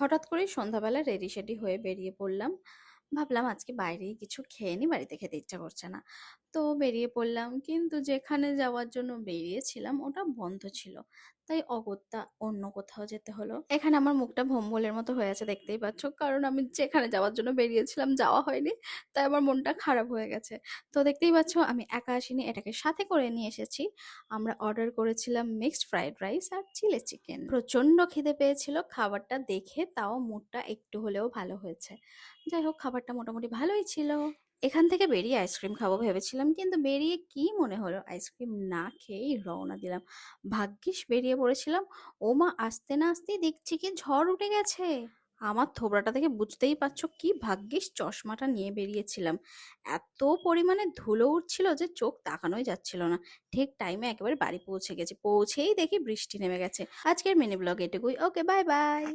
হঠাৎ করেই সন্ধ্যাবেলা রেডি সেডি হয়ে বেরিয়ে পড়লাম। ভাবলাম আজকে বাইরেই কিছু খেয়ে নি, বাড়িতে খেতে ইচ্ছা করছে না। তো বেরিয়ে পড়লাম, কিন্তু যেখানে যাওয়ার জন্য বেরিয়েছিলাম ওটা বন্ধ ছিল। তাই অগত্যা অন্য কোথাও যেতে হলো। এখানে আমার মুখটা ভম্বলের মতো হয়ে আছে, দেখতেই পাচ্ছ, কারণ আমি যেখানে যাওয়ার জন্য বেরিয়েছিলাম যাওয়া হয়নি। তাই আমার মনটা খারাপ হয়ে গেছে। তো দেখতেই পাচ্ছ আমি একা আসিনি, এটাকে সাথে করে নিয়ে এসেছি। আমরা অর্ডার করেছিলাম মিক্সড ফ্রাইড রাইস আর চিলি চিকেন। প্রচন্ড খিদে পেয়েছিল, খাবারটা দেখে তাও মুডটা একটু হলেও ভালো হয়েছে। যাই হোক, খাবারটা মোটামুটি ভালোই ছিল। এখান থেকে বেরিয়ে আইসক্রিম খাবো ভেবেছিলাম, কিন্তু বেরিয়ে কি মনে হলো আইসক্রিম না খেয়েই রওনা দিলাম। ভাগ্যিস বেরিয়ে পড়েছিলাম। ও মা, আসতে না আসতেই দেখছি কি ঝড় উঠে গেছে। আমার থোবড়াটা দেখে বুঝতেই পারছো কি ভাগ্যিস চশমাটা নিয়ে বেরিয়েছিলাম। এত পরিমাণে ধুলো উঠছিল যে চোখ তাকানোই যাচ্ছিল না। ঠিক টাইমে একেবারে বাড়ি পৌঁছে গেছি, পৌঁছেই দেখি বৃষ্টি নেমে গেছে। আজকের মিনি ব্লগ এটুকুই। ওকে, বাই বাই।